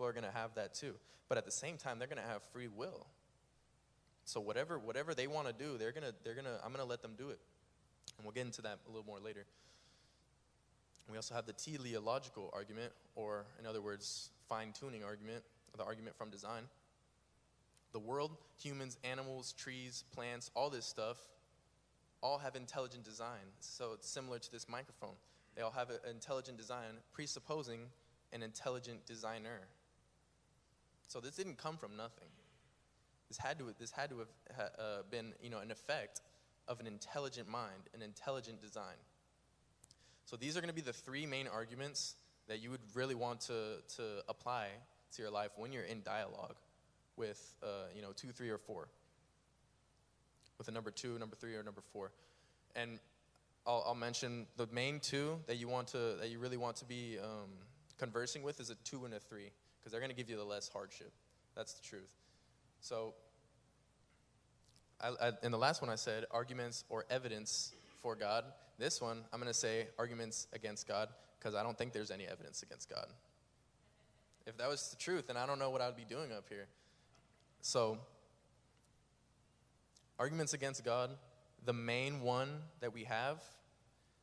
are going to have that too. But at the same time, they're going to have free will. So whatever they want to do, I'm going to let them do it. And we'll get into that a little more later. We also have the teleological argument, or in other words, fine-tuning argument, or the argument from design. The world, humans, animals, trees, plants, all this stuff, all have intelligent design. So it's similar to this microphone. They all have an intelligent design, presupposing an intelligent designer. So this didn't come from nothing. This had to have been, an effect of an intelligent mind, an intelligent design. So these are going to be the three main arguments that you would really want to apply to your life when you're in dialogue with, 2, 3, or 4. With a number 2, number 3, or number 4. And I'll mention the main 2 that you really want to be conversing with is a 2 and a 3, because they're going to give you the less hardship. That's the truth. So, in the last one I said arguments or evidence for God. This one, I'm going to say arguments against God, because I don't think there's any evidence against God. If that was the truth, then I don't know what I'd be doing up here. So, arguments against God, the main one that we have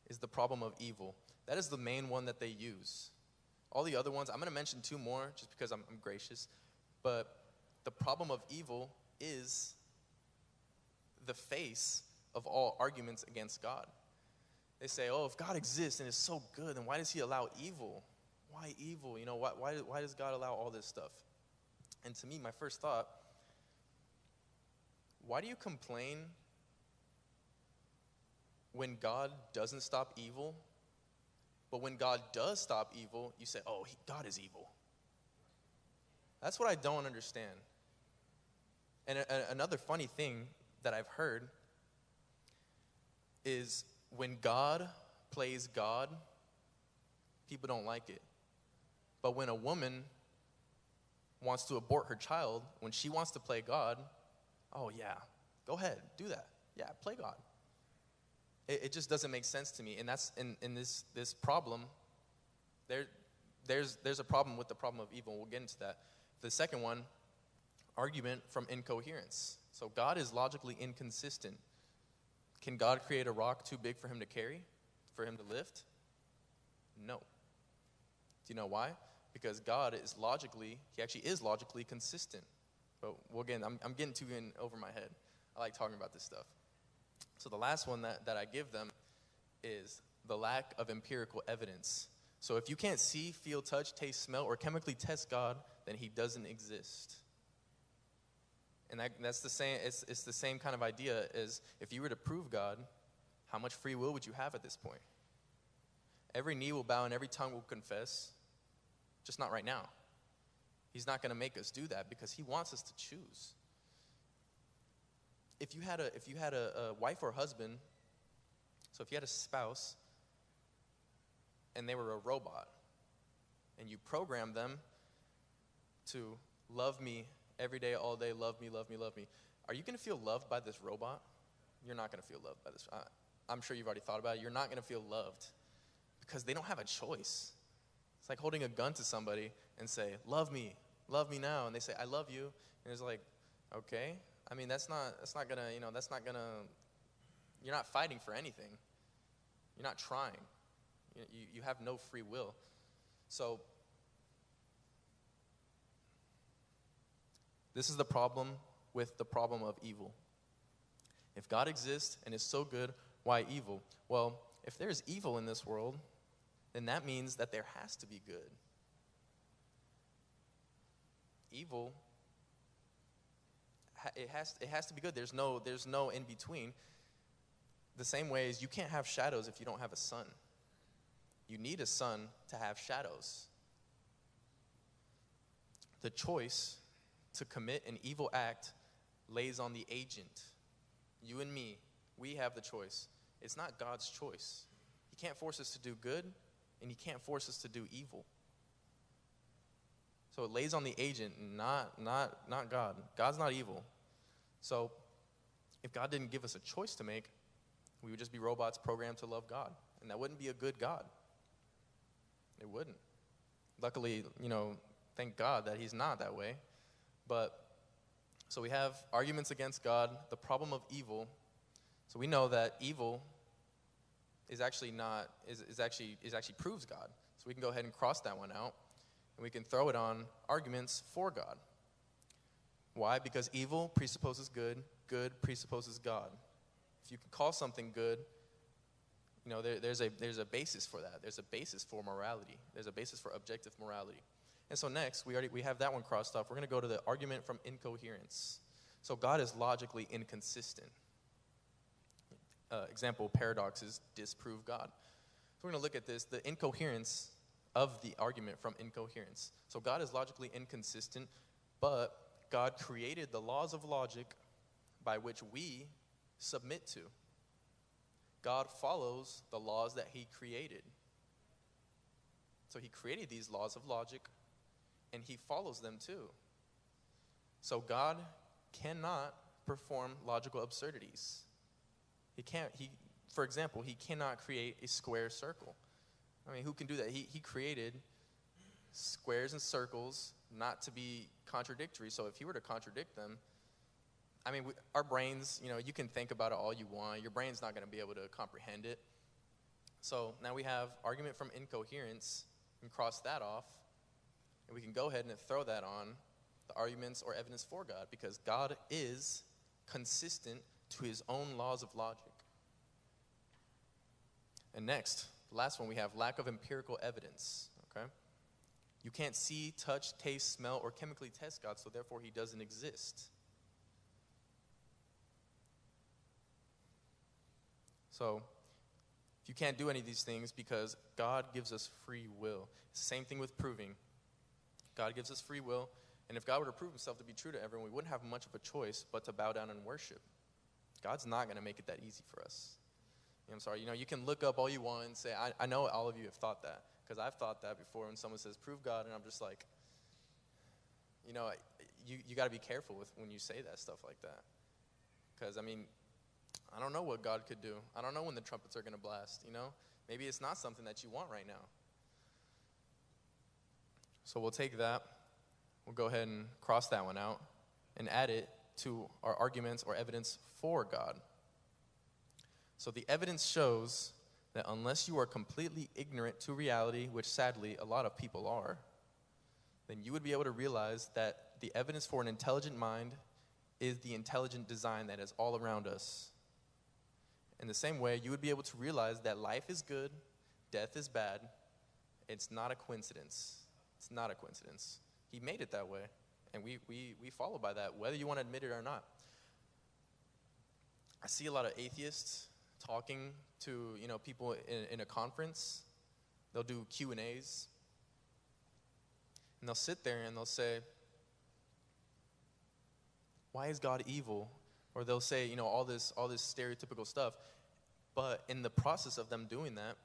is the problem of evil. That is the main one that they use. All the other ones, I'm going to mention 2 more just because I'm gracious. But the problem of evil is the face of all arguments against God. They say, if God exists and is so good, then why does he allow evil? Why evil? Why does God allow all this stuff? And to me, my first thought, why do you complain when God doesn't stop evil, but when God does stop evil, you say, God is evil? That's what I don't understand. And another funny thing that I've heard is when God plays God, people don't like it. But when a woman wants to abort her child, when she wants to play God, oh yeah, go ahead, do that. Yeah, play God. It just doesn't make sense to me. And that's in this problem, there's a problem with the problem of evil. We'll get into that. The second one, argument from incoherence. So God is logically inconsistent. Can God create a rock too big for him to carry, for him to lift? No. Do you know why? Because God he actually is logically consistent. But I'm getting too in over my head. I like talking about this stuff. So the last one that I give them is the lack of empirical evidence. So if you can't see, feel, touch, taste, smell, or chemically test God, then he doesn't exist. And that's the same. It's the same kind of idea as if you were to prove God, how much free will would you have at this point? Every knee will bow and every tongue will confess, just not right now. He's not going to make us do that because he wants us to choose. If you had a wife or husband, so if you had a spouse and they were a robot, and you programmed them to love me every day, all day, love me, love me, love me, are you going to feel loved by this robot? You're not going to feel loved by this. I'm sure you've already thought about it. You're not going to feel loved because they don't have a choice. It's like holding a gun to somebody and say, love me now. And they say, I love you. And it's like, okay. I mean, that's not gonna, you're not fighting for anything. You're not trying. You have no free will. So, this is the problem with the problem of evil. If God exists and is so good, why evil? Well, if there's evil in this world, then that means that there has to be good. Evil, it has to be good. There's no in between. The same way as you can't have shadows if you don't have a sun. You need a sun to have shadows. The choice to commit an evil act lays on the agent. You and me, we have the choice. It's not God's choice. He can't force us to do good, and he can't force us to do evil. So it lays on the agent, not God. God's not evil. So if God didn't give us a choice to make, we would just be robots programmed to love God. And that wouldn't be a good God. It wouldn't. Luckily, Thank God that he's not that way. But, so we have arguments against God, the problem of evil. So we know that evil is actually proves God. So we can go ahead and cross that one out, and we can throw it on arguments for God. Why? Because evil presupposes good, good presupposes God. If you can call something good, there's a basis for that. There's a basis for morality. There's a basis for objective morality. And so next, we have that one crossed off. We're going to go to the argument from incoherence. So God is logically inconsistent. Example, paradoxes disprove God. So we're going to look at this, the incoherence of the argument from incoherence. So God is logically inconsistent, but God created the laws of logic by which we submit to. God follows the laws that he created. So he created these laws of logic, and he follows them too. So God cannot perform logical absurdities. For example, he cannot create a square circle. I mean, who can do that? He created squares and circles not to be contradictory. So if he were to contradict them, I mean, our brains, you can think about it all you want. Your brain's not going to be able to comprehend it. So now we have argument from incoherence. We can cross that off. And we can go ahead and throw that on the arguments or evidence for God, because God is consistent to his own laws of logic. And next, the last one, we have lack of empirical evidence. Okay? You can't see, touch, taste, smell, or chemically test God, so therefore he doesn't exist. So, if you can't do any of these things because God gives us free will. Same thing with proving. God gives us free will, and if God were to prove himself to be true to everyone, we wouldn't have much of a choice but to bow down and worship. God's not going to make it that easy for us. I'm sorry, you can look up all you want and say, I know all of you have thought that, because I've thought that before when someone says, prove God, and I'm just like, you got to be careful with when you say that stuff like that. Because, I don't know what God could do. I don't know when the trumpets are going to blast, Maybe it's not something that you want right now. So we'll take that. We'll go ahead and cross that one out and add it to our arguments or evidence for God. So the evidence shows that unless you are completely ignorant to reality, which sadly a lot of people are, then you would be able to realize that the evidence for an intelligent mind is the intelligent design that is all around us. In the same way, you would be able to realize that life is good, death is bad. It's not a coincidence. It's not a coincidence. He made it that way, and we follow by that, whether you want to admit it or not. I see a lot of atheists talking to people in a conference. They'll do Q&As, and they'll sit there and they'll say, why is God evil? Or they'll say all this stereotypical stuff, but in the process of them doing that,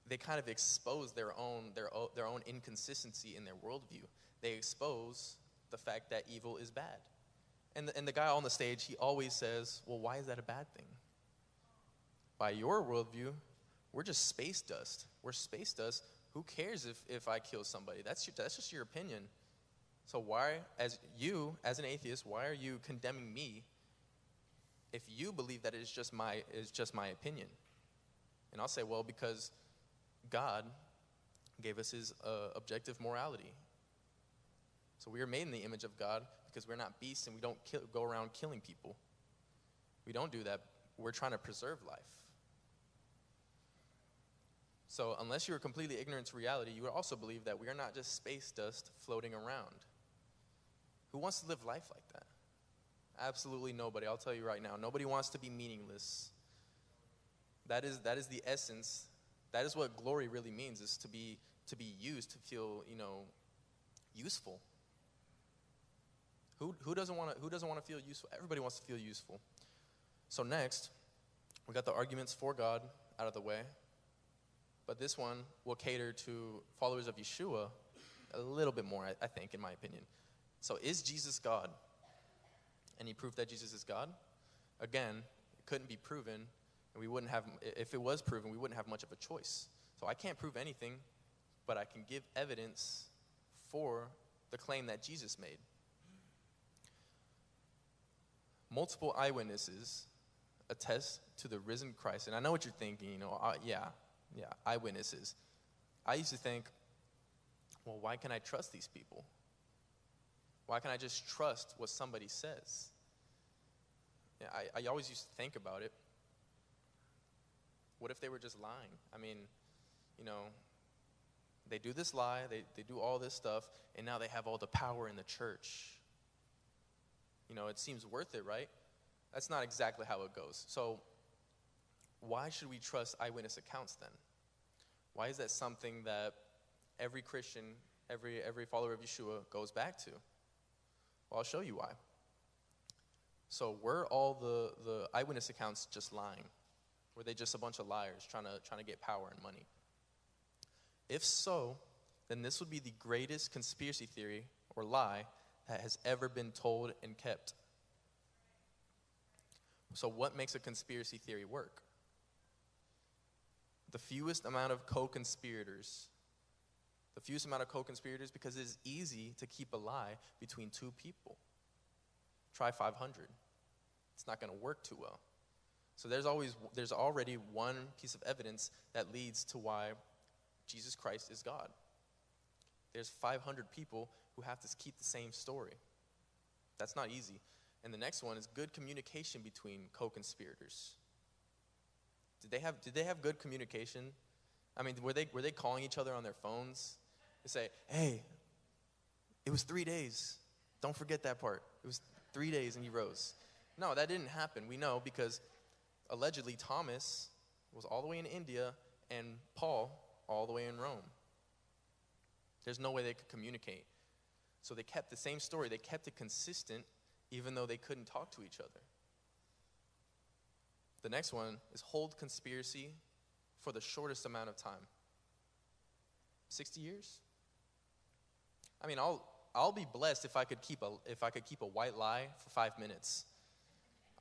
they kind of expose their own inconsistency in their worldview. They expose the fact that evil is bad. And the guy on the stage, he always says, well, why is that a bad thing? By your worldview, we're just space dust. We're space dust. Who cares if I kill somebody? That's just your opinion. So why, as an atheist, why are you condemning me if you believe that it's just my opinion? And I'll say, well, because God gave us his objective morality. So we are made in the image of God because we're not beasts and we don't go around killing people. We don't do that. We're trying to preserve life. So unless you're completely ignorant to reality, you would also believe that we are not just space dust floating around. Who wants to live life like that? Absolutely nobody. I'll tell you right now. Nobody wants to be meaningless. That is the essence. That is what glory really means, is to be used, to feel, useful. Who doesn't want to feel useful? Everybody wants to feel useful. So next, we got the arguments for God out of the way. But this one will cater to followers of Yeshua a little bit more, I think, in my opinion. So is Jesus God? Any proof that Jesus is God? Again, it couldn't be proven, and we wouldn't have, if it was proven, we wouldn't have much of a choice. So I can't prove anything but I can give evidence for the claim that Jesus made. Multiple eyewitnesses attest to the risen Christ. And I know what you're thinking, yeah, eyewitnesses. I used to think, well, why can I trust these people? Why can't I just trust what somebody says? Yeah, I always used to think about it. What if they were just lying? I mean, they do this lie, they do all this stuff, and now they have all the power in the church. It seems worth it, right? That's not exactly how it goes. So why should we trust eyewitness accounts then? Why is that something that every Christian, every follower of Yeshua goes back to? Well, I'll show you why. So were all the eyewitness accounts just lying? Were they just a bunch of liars trying to get power and money? If so, then this would be the greatest conspiracy theory or lie that has ever been told and kept. So what makes a conspiracy theory work? The fewest amount of co-conspirators. The fewest amount of co-conspirators, because it is easy to keep a lie between two people. Try 500. It's not going to work too well. So there's already one piece of evidence that leads to why Jesus Christ is God. There's 500 people who have to keep the same story. That's not easy. And the next one is good communication between co-conspirators. Did they have good communication? I mean, were they calling each other on their phones? They say, hey, it was 3 days. Don't forget that part. It was 3 days and he rose. No, that didn't happen. We know because allegedly Thomas was all the way in India and Paul all the way in Rome. There's no way they could communicate. So they kept the same story. They kept it consistent even though they couldn't talk to each other. The next one is hold conspiracy for the shortest amount of time. 60 years? I mean, I'll be blessed if I could keep a white lie for 5 minutes.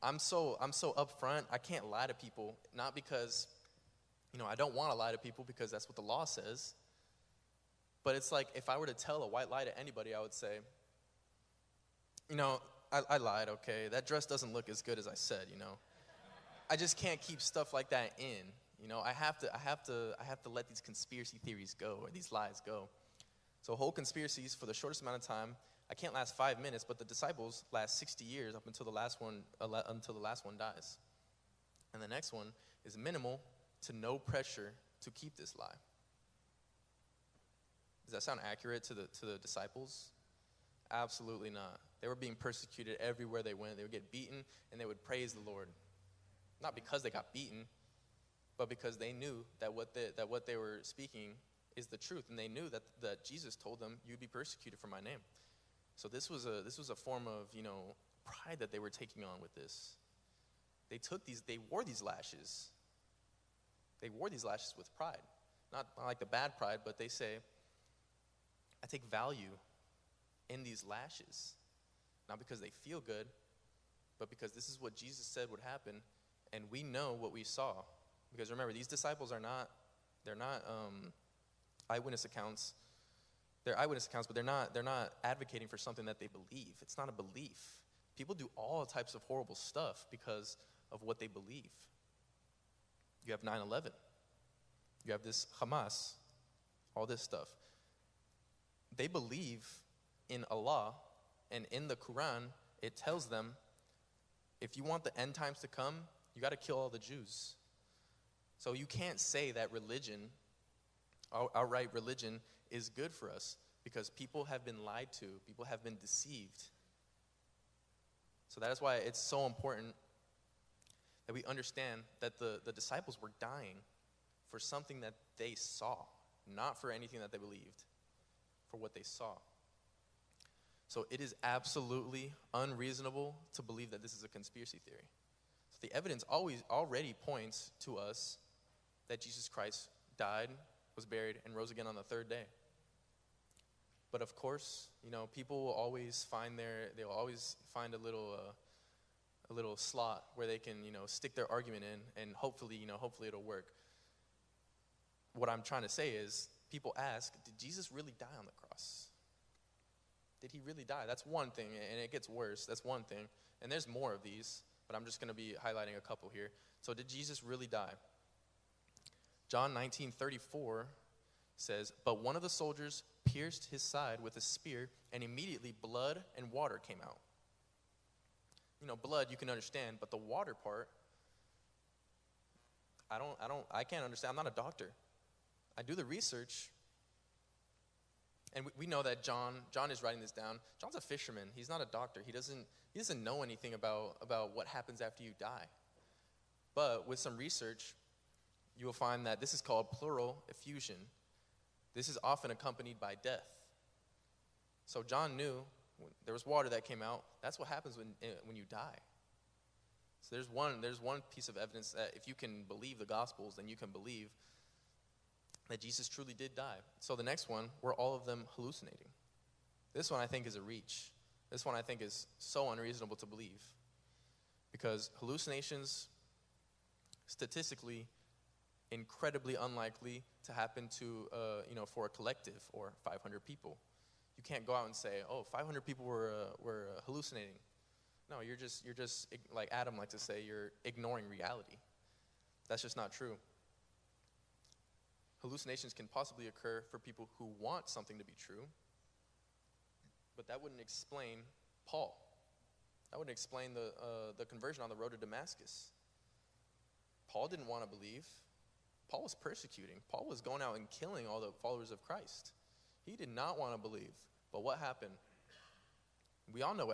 I'm so upfront. I can't lie to people, not because I don't want to lie to people because that's what the law says. But it's like if I were to tell a white lie to anybody, I would say, I lied, okay. That dress doesn't look as good as I said, I just can't keep stuff like that in. I have to let these conspiracy theories go or these lies go. So whole conspiracies for the shortest amount of time. I can't last 5 minutes, but the disciples last 60 years up until the last one dies. And the next one is minimal to no pressure to keep this lie. Does that sound accurate to the disciples? Absolutely not. They were being persecuted everywhere they went. They would get beaten, and they would praise the Lord. Not because they got beaten, but because they knew that what they were speaking is the truth, and they knew that Jesus told them, "You'd be persecuted for my name." So this was a form of pride that they were taking on with this. They wore these lashes. They wore these lashes with pride, not like the bad pride, but they say, "I take value in these lashes, not because they feel good, but because this is what Jesus said would happen, and we know what we saw." Because remember, these disciples they're not eyewitness accounts. They're eyewitness accounts, but they're not advocating for something that they believe. It's not a belief. People do all types of horrible stuff because of what they believe. You have 9/11. You have this Hamas, all this stuff. They believe in Allah, and in the Quran, it tells them, if you want the end times to come, you got to kill all the Jews. So you can't say that religion, outright religion, is good for us because people have been lied to, people have been deceived. So that is why it's so important that we understand that the disciples were dying for something that they saw, not for anything that they believed, for what they saw. So it is absolutely unreasonable to believe that this is a conspiracy theory. So the evidence already points to us that Jesus Christ died, was buried, and rose again on the third day. But of course, people will always find they'll always find a little slot where they can, stick their argument in, and hopefully it'll work. What I'm trying to say is people ask, did Jesus really die on the cross? Did he really die? That's one thing, and it gets worse. That's one thing. And there's more of these, but I'm just going to be highlighting a couple here. So did Jesus really die? John 19:34 says, but one of the soldiers pierced his side with a spear, and immediately blood and water came out. You know, blood you can understand, but the water part, I can't understand. I'm not a doctor. I do the research, and we know that John is writing this down. John's a fisherman. He's not a doctor. He doesn't know anything about what happens after you die. But with some research, you will find that this is called pleural effusion. This is often accompanied by death. So John knew there was water that came out. That's what happens when you die. So there's one piece of evidence that if you can believe the Gospels, then you can believe that Jesus truly did die. So the next one, were all of them hallucinating? This one I think is a reach. This one I think is so unreasonable to believe, because hallucinations, statistically, incredibly unlikely to happen to, for a collective or 500 people. You can't go out and say, 500 people were hallucinating. No, you're just like Adam likes to say, you're ignoring reality. That's just not true. Hallucinations can possibly occur for people who want something to be true, but that wouldn't explain Paul. That wouldn't explain the conversion on the road to Damascus. Paul didn't want to believe. Paul was persecuting. Paul was going out and killing all the followers of Christ. He did not want to believe. But what happened? We all know